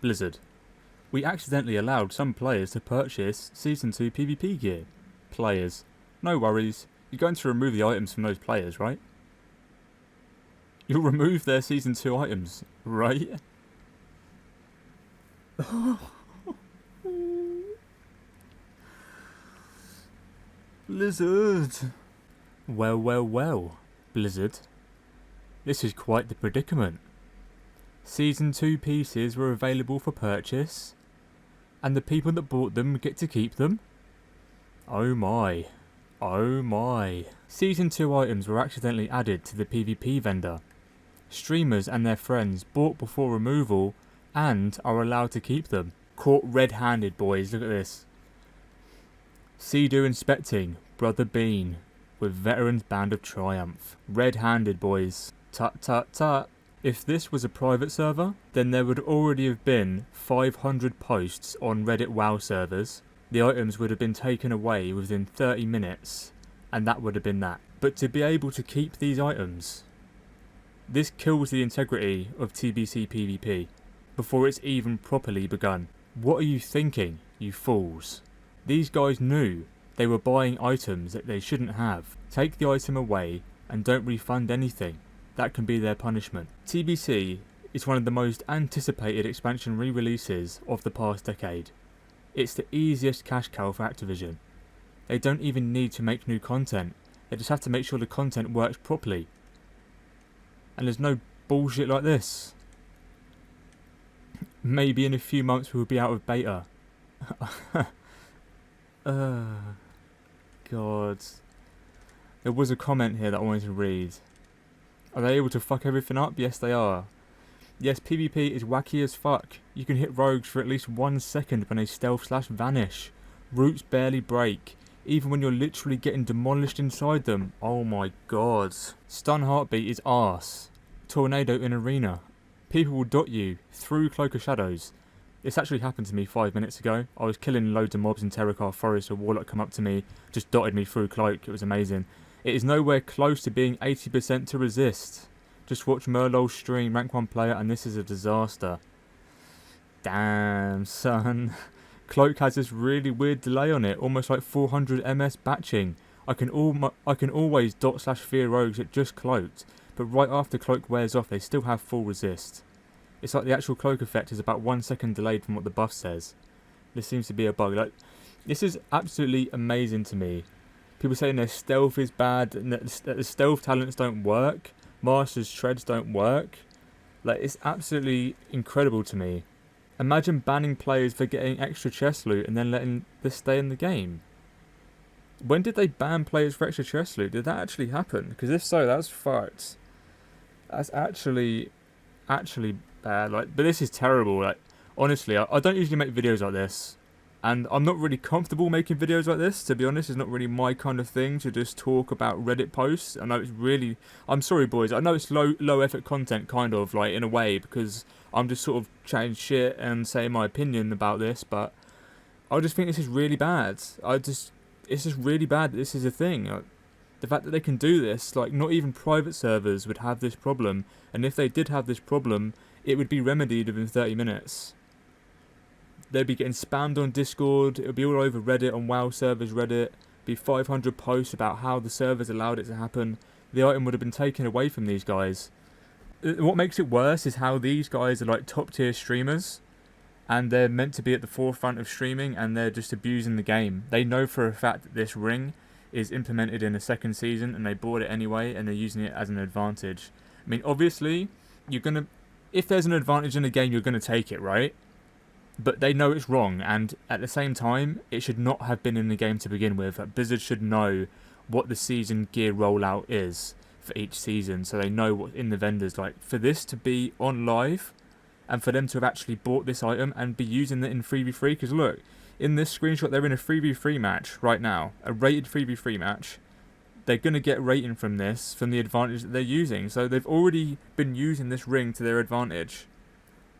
Blizzard. We accidentally allowed some players to purchase Season 2 PvP gear. Players. No worries, you're going to remove the items from those players, right? You'll remove their Season 2 items, right? Blizzard. Well, Blizzard. This is quite the predicament. Season 2 pieces were available for purchase, and the people that bought them get to keep them? Oh my. Oh my. Season 2 items were accidentally added to the PvP vendor. Streamers and their friends bought before removal and are allowed to keep them. Caught red-handed, boys, look at this. Sea-Doo inspecting, Brother Bean, with Veterans Band of Triumph. Red-handed, boys. Tut tut tut. If this was a private server, then there would already have been 500 posts on Reddit WoW servers. The items would have been taken away within 30 minutes, and that would have been that. But to be able to keep these items, this kills the integrity of TBC PvP before it's even properly begun. What are you thinking, you fools? These guys knew they were buying items that they shouldn't have. Take the item away and don't refund anything. That can be their punishment. TBC is one of the most anticipated expansion re-releases of the past decade. It's the easiest cash cow for Activision. They don't even need to make new content. They just have to make sure the content works properly. And there's no bullshit like this. Maybe in a few months we'll be out of beta. God. There was a comment here that I wanted to read. Are they able to fuck everything up? Yes, they are. Yes, PvP is wacky as fuck. You can hit rogues for at least 1 second when they stealth/vanish. Roots barely break, even when you're literally getting demolished inside them. Oh my god. Stun heartbeat is arse. Tornado in arena. People will dot you through Cloak of Shadows. This actually happened to me 5 minutes ago. I was killing loads of mobs in Terracar Forest. A warlock come up to me, just dotted me through Cloak. It was amazing. It is nowhere close to being 80% to resist. Just watch Merlot's stream, rank 1 player, and this is a disaster. Damn, son. Cloak has this really weird delay on it, almost like 400 ms batching. I can always dot/fear rogues at just cloaked, but right after cloak wears off, they still have full resist. It's like the actual cloak effect is about 1 second delayed from what the buff says. This seems to be a bug. Like, this is absolutely amazing to me. People saying their stealth is bad, and that the stealth talents don't work, Master's Treads don't work. Like, it's absolutely incredible to me. Imagine banning players for getting extra chest loot and then letting this stay in the game. When did they ban players for extra chest loot? Did that actually happen? Because if so, that's fucked. That's actually bad. Like, but this is terrible. Like, honestly, I don't usually make videos like this. And I'm not really comfortable making videos like this, to be honest. It's not really my kind of thing to just talk about Reddit posts. I know it's really... I'm sorry, boys. I know it's low effort content, kind of, like, in a way, because I'm just sort of chatting shit and saying my opinion about this, but I just think this is really bad. It's just really bad that this is a thing. The fact that they can do this, like, not even private servers would have this problem, and if they did have this problem, it would be remedied within 30 minutes. They'd be getting spammed on Discord, it would be all over Reddit, on WoW servers Reddit, be 500 posts about how the servers allowed it to happen. The item would have been taken away from these guys. What makes it worse is how these guys are like top tier streamers, and they're meant to be at the forefront of streaming, and they're just abusing the game. They know for a fact that this ring is implemented in the second season, and they bought it anyway, and they're using it as an advantage. I mean, obviously, if there's an advantage in the game, you're gonna take it, right? But they know it's wrong, and at the same time, it should not have been in the game to begin with. Blizzard should know what the season gear rollout is for each season, so they know what's in the vendors. Like, for this to be on live, and for them to have actually bought this item and be using it in 3v3, because look, in this screenshot, they're in a 3v3 match right now, a rated 3v3 match. They're going to get rating from this, from the advantage that they're using, so they've already been using this ring to their advantage.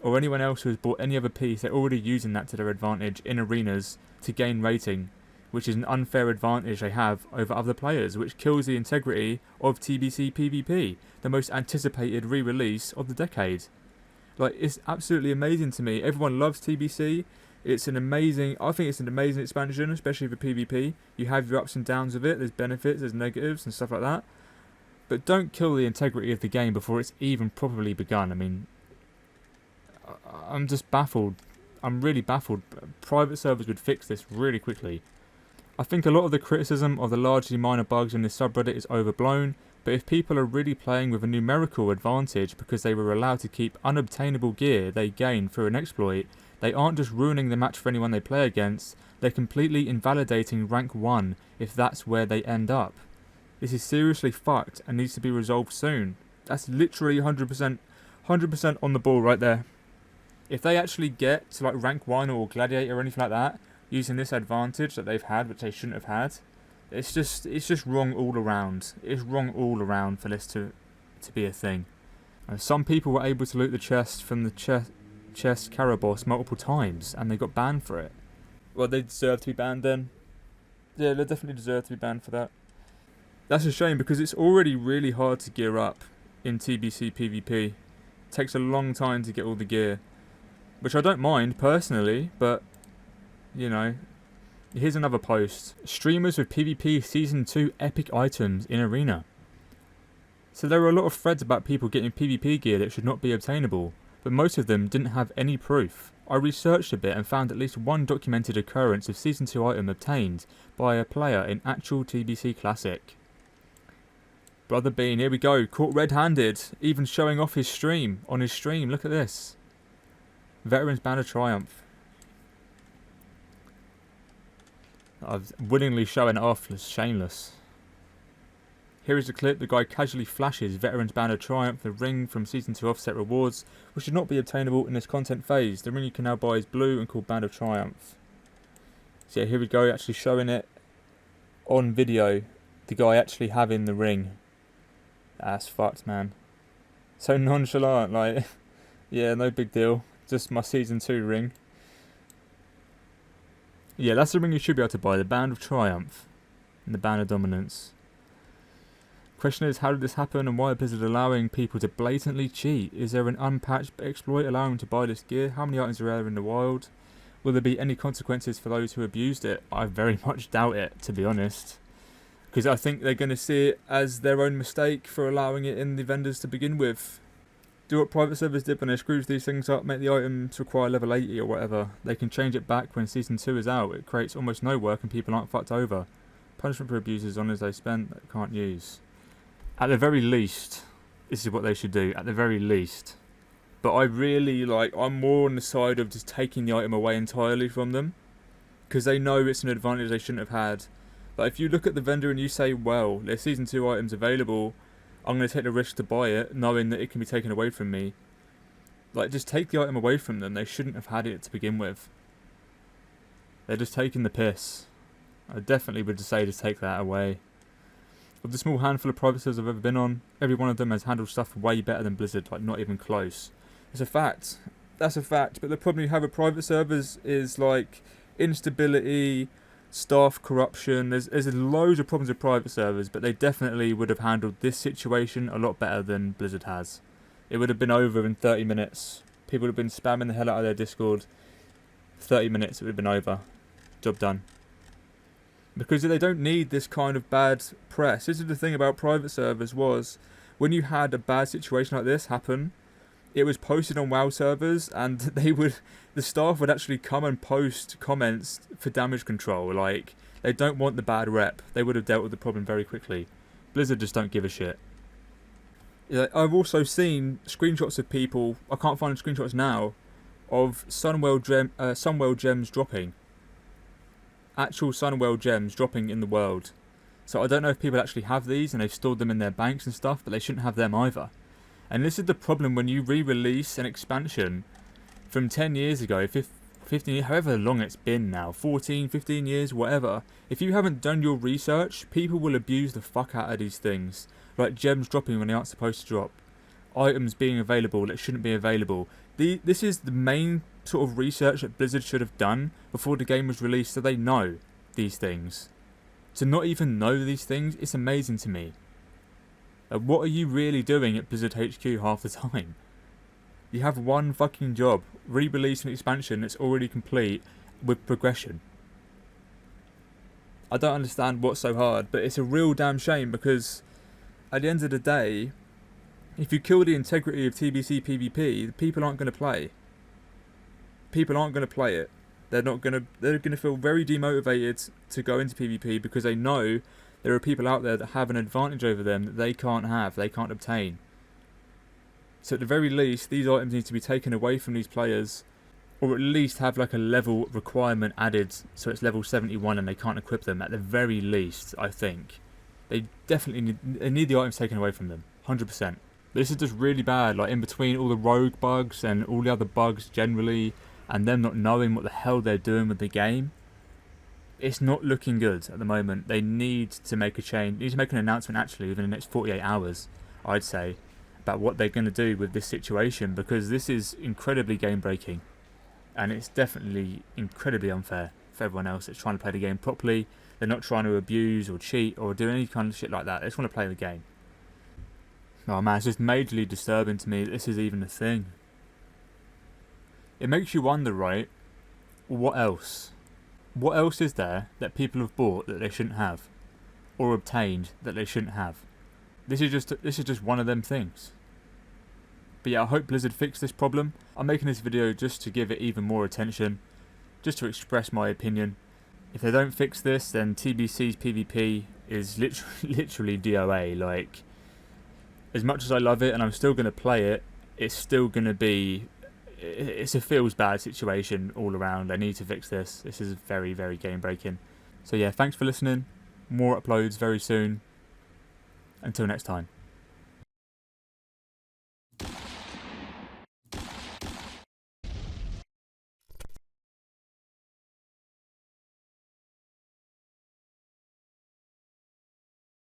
Or anyone else who has bought any other piece, they're already using that to their advantage in arenas to gain rating, which is an unfair advantage they have over other players, which kills the integrity of TBC PvP, the most anticipated re-release of the decade. Like, it's absolutely amazing to me. Everyone loves TBC. I think it's an amazing expansion, especially for PvP. You have your ups and downs of it. There's benefits, there's negatives and stuff like that. But don't kill the integrity of the game before it's even properly begun. I mean, I'm just baffled. I'm really baffled. Private servers would fix this really quickly. I think a lot of the criticism of the largely minor bugs in this subreddit is overblown, but if people are really playing with a numerical advantage because they were allowed to keep unobtainable gear they gained through an exploit, they aren't just ruining the match for anyone they play against, they're completely invalidating rank 1 if that's where they end up. This is seriously fucked and needs to be resolved soon. That's literally 100% on the ball right there. If they actually get to like rank 1 or gladiator or anything like that, using this advantage that they've had, which they shouldn't have had, it's just wrong all around. It's wrong all around for this to be a thing. Some people were able to loot the chest from the chest Caraboss multiple times, and they got banned for it. Well, they deserve to be banned then. Yeah, they definitely deserve to be banned for that. That's a shame because it's already really hard to gear up in TBC PvP. It takes a long time to get all the gear, which I don't mind personally, but you know. Here's another post. Streamers with PvP Season 2 epic items in Arena. So there were a lot of threads about people getting PvP gear that should not be obtainable, but most of them didn't have any proof. I researched a bit and found at least one documented occurrence of Season 2 item obtained by a player in actual TBC Classic. Brother Bean, here we go, caught red-handed, even showing off his stream, on his stream, look at this. Veterans Banner Triumph. I've willingly showing it off, it's shameless. Here is a clip, the guy casually flashes Veterans Banner Triumph, the ring from Season 2 offset rewards, which should not be obtainable in this content phase. The ring you can now buy is blue and called Band of Triumph. So yeah, here we go, actually showing it on video, the guy actually having the ring. That's fucked, man. So nonchalant, like, yeah, no big deal, just my Season 2 ring. Yeah, that's the ring you should be able to buy, the Band of Triumph and the Band of Dominance. Question is, how did this happen and why are Blizzard allowing people to blatantly cheat? Is there an unpatched exploit allowing them to buy this gear? How many items are there in the wild? Will there be any consequences for those who abused it? I very much doubt it, to be honest. Because I think they're going to see it as their own mistake for allowing it in the vendors to begin with. Do what private servers did when they screws these things up, make the items require level 80 or whatever. They can change it back when Season 2 is out. It creates almost no work and people aren't fucked over. Punishment for abusers on as they spent that can't use. At the very least, this is what they should do. At the very least. But I really, I'm more on the side of just taking the item away entirely from them. Because they know it's an advantage they shouldn't have had. But if you look at the vendor and you say, well, there's Season 2 items available, I'm going to take the risk to buy it, knowing that it can be taken away from me. Just take the item away from them. They shouldn't have had it to begin with. They're just taking the piss. I definitely would say to take that away. Of the small handful of private servers I've ever been on, every one of them has handled stuff way better than Blizzard, not even close. It's a fact. That's a fact. But the problem you have with private servers is instability, staff corruption. There's loads of problems with private servers, but they definitely would have handled this situation a lot better than Blizzard has. It would have been over in 30 minutes. People would have been spamming the hell out of their Discord. 30 minutes, it would have been over. Job done. Because they don't need this kind of bad press. This is the thing about private servers was, when you had a bad situation like this happen, it was posted on WoW servers and the staff would actually come and post comments for damage control. They don't want the bad rep. They would have dealt with the problem very quickly. Blizzard just don't give a shit. I've also seen screenshots of people, I can't find screenshots now, of Sunwell gems dropping. Actual Sunwell gems dropping in the world. So I don't know if people actually have these and they've stored them in their banks and stuff, but they shouldn't have them either. And this is the problem when you re-release an expansion from 10 years ago, 15 years, however long it's been now, 14, 15 years, whatever. If you haven't done your research, people will abuse the fuck out of these things. Like gems dropping when they aren't supposed to drop. Items being available that shouldn't be available. This is the main sort of research that Blizzard should have done before the game was released, so they know these things. To not even know these things, it's amazing to me. What are you really doing at Blizzard HQ half the time? You have one fucking job. Re-release an expansion that's already complete with progression. I don't understand what's so hard, but it's a real damn shame because at the end of the day, if you kill the integrity of TBC PvP, the people aren't going to play. People aren't going to play it. They're going to feel very demotivated to go into PvP because they know there are people out there that have an advantage over them that they can't obtain. So at the very least, these items need to be taken away from these players, or at least have like a level requirement added so it's level 71 and they can't equip them at the very least. I think they definitely need the items taken away from them, 100%. This is just really bad, like in between all the rogue bugs and all the other bugs generally, and them not knowing what the hell they're doing with the game. It's not looking good at the moment. They need to make a change. They need to make an announcement actually within the next 48 hours, I'd say, about what they're going to do with this situation, because this is incredibly game breaking. And it's definitely incredibly unfair for everyone else that's trying to play the game properly. They're not trying to abuse or cheat or do any kind of shit like that. They just want to play the game. Oh man, it's just majorly disturbing to me that this is even a thing. It makes you wonder, right? What else? What else is there that people have bought that they shouldn't have? Or obtained that they shouldn't have? This is just one of them things. But yeah, I hope Blizzard fix this problem. I'm making this video just to give it even more attention, just to express my opinion. If they don't fix this, then TBC's PvP is literally DOA. Like, as much as I love it and I'm still going to play it, it's still going to be... It's a feels bad situation all around. I need to fix this. This is very, very game breaking. So yeah, thanks for listening. More uploads very soon. Until next time.